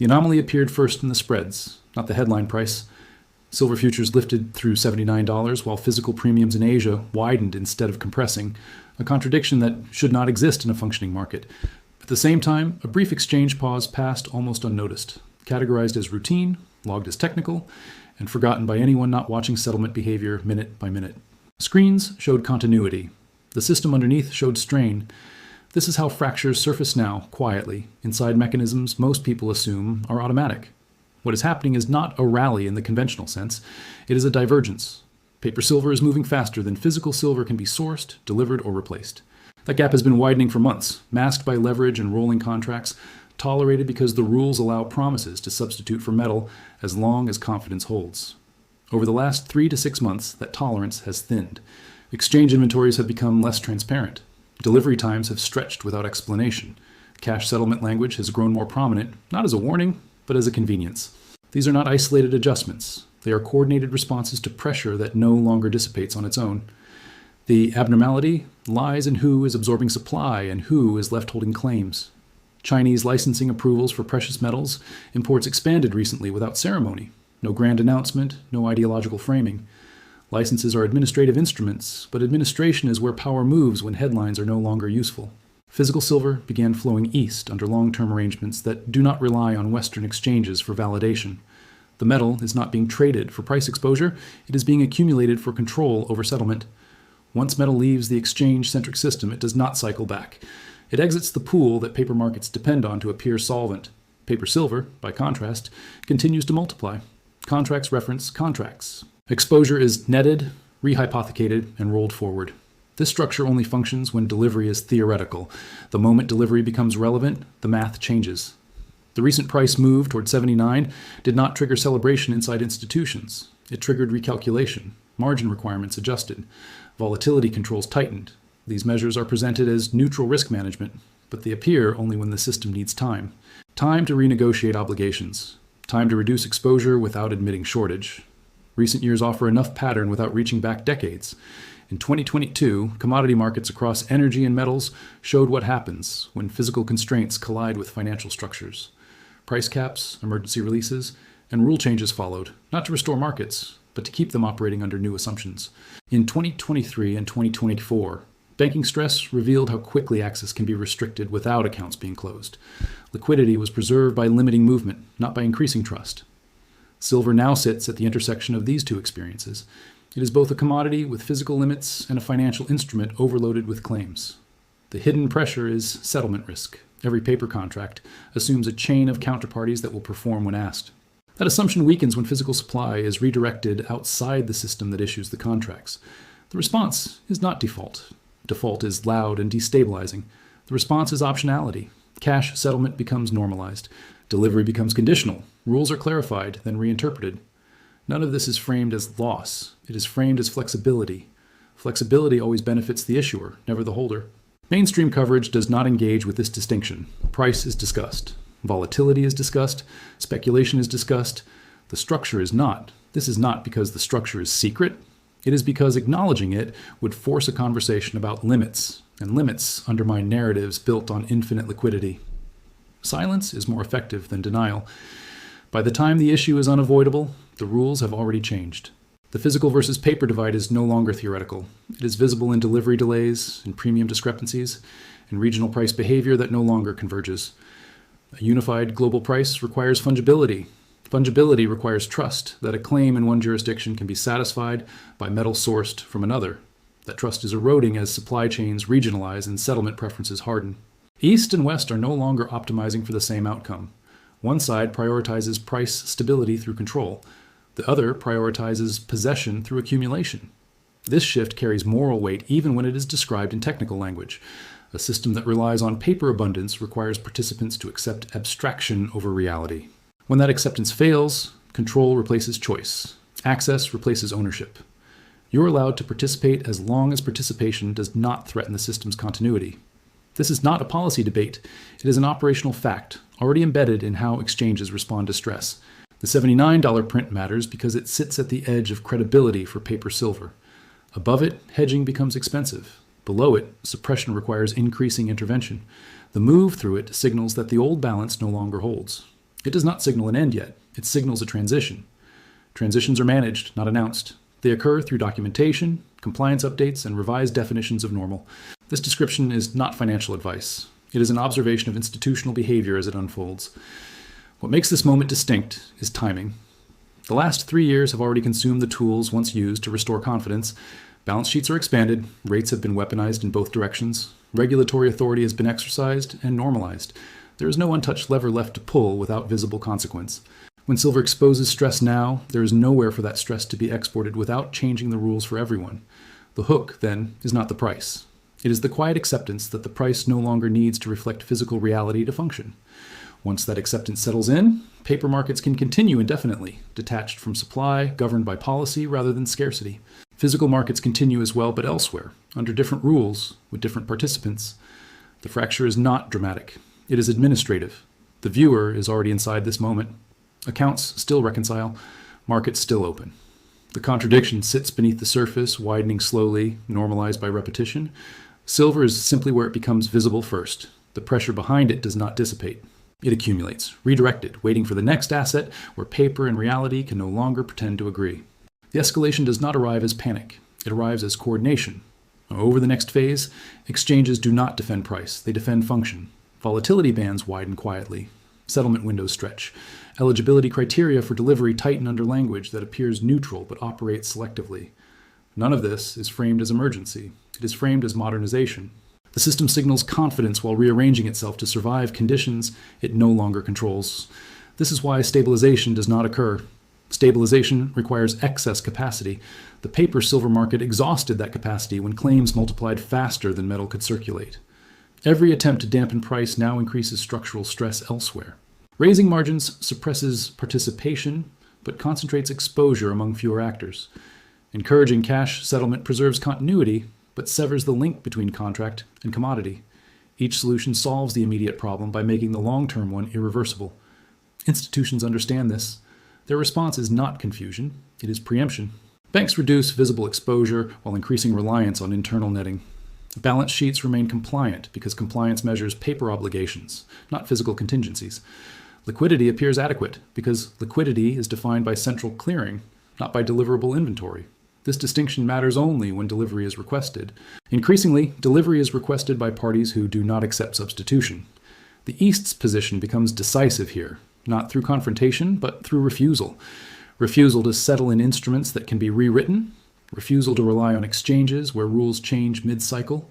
The anomaly appeared first in the spreads, not the headline price. Silver futures lifted through $79, while physical premiums in Asia widened instead of compressing, a contradiction that should not exist in a functioning market. At the same time, a brief exchange pause passed almost unnoticed, categorized as routine, logged as technical, and forgotten by anyone not watching settlement behavior minute by minute. Screens showed continuity. The system underneath showed strain. This is how fractures surface now, quietly, inside mechanisms most people assume are automatic. What is happening is not a rally in the conventional sense. It is a divergence. Paper silver is moving faster than physical silver can be sourced, delivered, or replaced. That gap has been widening for months, masked by leverage and rolling contracts, tolerated because the rules allow promises to substitute for metal as long as confidence holds. Over the last 3 to 6 months, that tolerance has thinned. Exchange inventories have become less transparent. Delivery times have stretched without explanation. Cash settlement language has grown more prominent, not as a warning, but as a convenience. These are not isolated adjustments. They are coordinated responses to pressure that no longer dissipates on its own. The abnormality lies in who is absorbing supply and who is left holding claims. Chinese licensing approvals for precious metals imports expanded recently without ceremony. No grand announcement, no ideological framing. Licenses are administrative instruments, but administration is where power moves when headlines are no longer useful. Physical silver began flowing east under long-term arrangements that do not rely on Western exchanges for validation. The metal is not being traded for price exposure, it is being accumulated for control over settlement. Once metal leaves the exchange-centric system, it does not cycle back. It exits the pool that paper markets depend on to appear solvent. Paper silver, by contrast, continues to multiply. Contracts reference contracts. Exposure is netted, rehypothecated, and rolled forward. This structure only functions when delivery is theoretical. The moment delivery becomes relevant, the math changes. The recent price move toward 79 did not trigger celebration inside institutions. It triggered recalculation. Margin requirements adjusted. Volatility controls tightened. These measures are presented as neutral risk management, but they appear only when the system needs time. Time to renegotiate obligations. Time to reduce exposure without admitting shortage. Recent years offer enough pattern without reaching back decades. In 2022, commodity markets across energy and metals showed what happens when physical constraints collide with financial structures. Price caps, emergency releases, and rule changes followed, not to restore markets, but to keep them operating under new assumptions. In 2023 and 2024, banking stress revealed how quickly access can be restricted without accounts being closed. Liquidity was preserved by limiting movement, not by increasing trust. Silver now sits at the intersection of these two experiences. It is both a commodity with physical limits and a financial instrument overloaded with claims. The hidden pressure is settlement risk. Every paper contract assumes a chain of counterparties that will perform when asked. That assumption weakens when physical supply is redirected outside the system that issues the contracts. The response is not default. Default is loud and destabilizing. The response is optionality. Cash settlement becomes normalized. Delivery becomes conditional. Rules are clarified, then reinterpreted. None of this is framed as loss. It is framed as flexibility. Flexibility always benefits the issuer, never the holder. Mainstream coverage does not engage with this distinction. Price is discussed. Volatility is discussed. Speculation is discussed. The structure is not. This is not because the structure is secret. It is because acknowledging it would force a conversation about limits, and limits undermine narratives built on infinite liquidity. Silence is more effective than denial. By the time the issue is unavoidable, the rules have already changed. The physical versus paper divide is no longer theoretical. It is visible in delivery delays, in premium discrepancies, in regional price behavior that no longer converges. A unified global price requires fungibility. Fungibility requires trust that a claim in one jurisdiction can be satisfied by metal sourced from another. That trust is eroding as supply chains regionalize and settlement preferences harden. East and West are no longer optimizing for the same outcome. One side prioritizes price stability through control. The other prioritizes possession through accumulation. This shift carries moral weight even when it is described in technical language. A system that relies on paper abundance requires participants to accept abstraction over reality. When that acceptance fails, control replaces choice. Access replaces ownership. You're allowed to participate as long as participation does not threaten the system's continuity. This is not a policy debate. It is an operational fact, already embedded in how exchanges respond to stress. The $79 print matters because it sits at the edge of credibility for paper silver. Above it, hedging becomes expensive. Below it, suppression requires increasing intervention. The move through it signals that the old balance no longer holds. It does not signal an end yet. It signals a transition. Transitions are managed, not announced. They occur through documentation, compliance updates, and revised definitions of normal. This description is not financial advice. It is an observation of institutional behavior as it unfolds. What makes this moment distinct is timing. The last 3 years have already consumed the tools once used to restore confidence. Balance sheets are expanded, rates have been weaponized in both directions, regulatory authority has been exercised and normalized. There is no untouched lever left to pull without visible consequence. When silver exposes stress now, there is nowhere for that stress to be exported without changing the rules for everyone. The hook, then, is not the price. It is the quiet acceptance that the price no longer needs to reflect physical reality to function. Once that acceptance settles in, paper markets can continue indefinitely, detached from supply, governed by policy rather than scarcity. Physical markets continue as well, but elsewhere, under different rules, with different participants. The fracture is not dramatic. It is administrative. The viewer is already inside this moment. Accounts still reconcile, markets still open. The contradiction sits beneath the surface, widening slowly, normalized by repetition. Silver is simply where it becomes visible first. The pressure behind it does not dissipate. It accumulates, redirected, waiting for the next asset where paper and reality can no longer pretend to agree. The escalation does not arrive as panic. It arrives as coordination. Over the next phase, exchanges do not defend price. They defend function. Volatility bands widen quietly. Settlement windows stretch. Eligibility criteria for delivery tighten under language that appears neutral but operates selectively. None of this is framed as emergency. It is framed as modernization. The system signals confidence while rearranging itself to survive conditions it no longer controls. This is why stabilization does not occur. Stabilization requires excess capacity. The paper silver market exhausted that capacity when claims multiplied faster than metal could circulate. Every attempt to dampen price now increases structural stress elsewhere. Raising margins suppresses participation, but concentrates exposure among fewer actors. Encouraging cash settlement preserves continuity, but severs the link between contract and commodity. Each solution solves the immediate problem by making the long-term one irreversible. Institutions understand this. Their response is not confusion, it is preemption. Banks reduce visible exposure while increasing reliance on internal netting. Balance sheets remain compliant because compliance measures paper obligations, not physical contingencies. Liquidity appears adequate because liquidity is defined by central clearing, not by deliverable inventory. This distinction matters only when delivery is requested. Increasingly, delivery is requested by parties who do not accept substitution. The East's position becomes decisive here, not through confrontation, but through refusal. Refusal to settle in instruments that can be rewritten, refusal to rely on exchanges where rules change mid-cycle,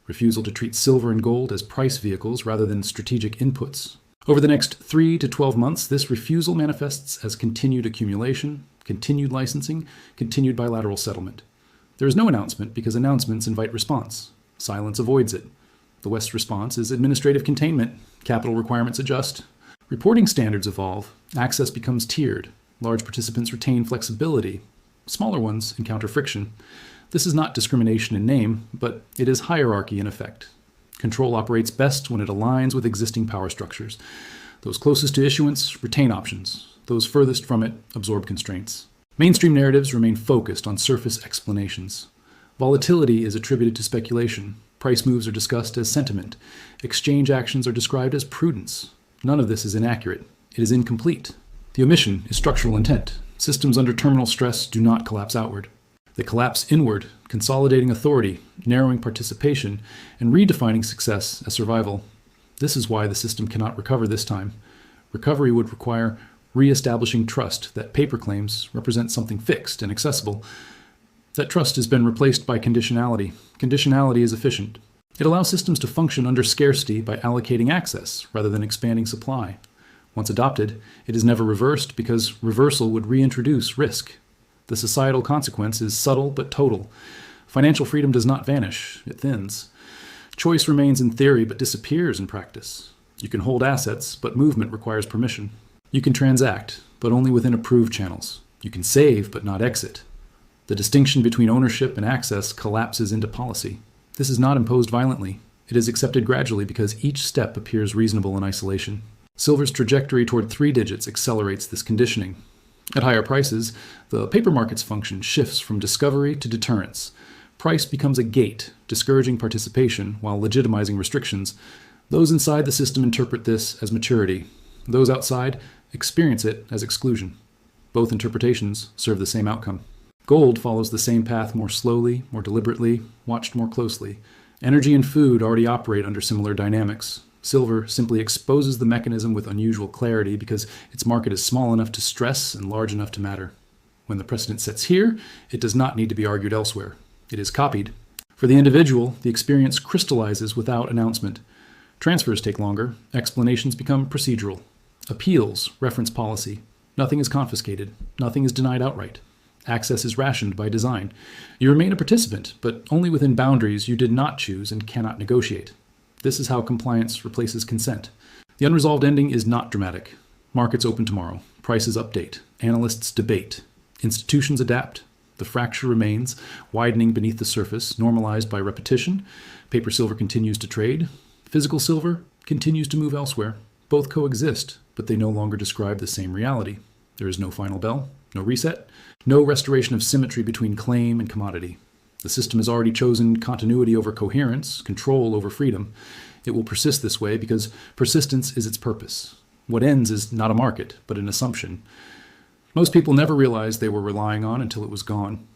refusal to treat silver and gold as price vehicles rather than strategic inputs. Over the next 3 to 12 months, this refusal manifests as continued accumulation, continued licensing, continued bilateral settlement. There is no announcement because announcements invite response. Silence avoids it. The West's response is administrative containment. Capital requirements adjust. Reporting standards evolve. Access becomes tiered. Large participants retain flexibility. Smaller ones encounter friction. This is not discrimination in name, but it is hierarchy in effect. Control operates best when it aligns with existing power structures. Those closest to issuance retain options. Those furthest from it absorb constraints. Mainstream narratives remain focused on surface explanations. Volatility is attributed to speculation. Price moves are discussed as sentiment. Exchange actions are described as prudence. None of this is inaccurate. It is incomplete. The omission is structural intent. Systems under terminal stress do not collapse outward. They collapse inward, consolidating authority, narrowing participation, and redefining success as survival. This is why the system cannot recover this time. Recovery would require re-establishing trust that paper claims represent something fixed and accessible. That trust has been replaced by conditionality. Conditionality is efficient. It allows systems to function under scarcity by allocating access rather than expanding supply. Once adopted, it is never reversed because reversal would reintroduce risk. The societal consequence is subtle but total. Financial freedom does not vanish, it thins. Choice remains in theory but disappears in practice. You can hold assets, but movement requires permission. You can transact, but only within approved channels. You can save, but not exit. The distinction between ownership and access collapses into policy. This is not imposed violently. It is accepted gradually because each step appears reasonable in isolation. Silver's trajectory toward 3 digits accelerates this conditioning. At higher prices, the paper market's function shifts from discovery to deterrence. Price becomes a gate, discouraging participation while legitimizing restrictions. Those inside the system interpret this as maturity. Those outside experience it as exclusion. Both interpretations serve the same outcome. Gold follows the same path more slowly, more deliberately, watched more closely. Energy and food already operate under similar dynamics. Silver simply exposes the mechanism with unusual clarity because its market is small enough to stress and large enough to matter. When the precedent sets here, it does not need to be argued elsewhere. It is copied. For the individual, the experience crystallizes without announcement. Transfers take longer. Explanations become procedural. Appeals reference policy. Nothing is confiscated. Nothing is denied outright. Access is rationed by design. You remain a participant, but only within boundaries you did not choose and cannot negotiate. This is how compliance replaces consent. The unresolved ending is not dramatic. Markets open tomorrow. Prices update. Analysts debate. Institutions adapt. The fracture remains, widening beneath the surface, normalized by repetition. Paper silver continues to trade. Physical silver continues to move elsewhere. Both coexist, but they no longer describe the same reality. There is no final bell, no reset, no restoration of symmetry between claim and commodity. The system has already chosen continuity over coherence, control over freedom. It will persist this way because persistence is its purpose. What ends is not a market, but an assumption. Most people never realized they were relying on until it was gone.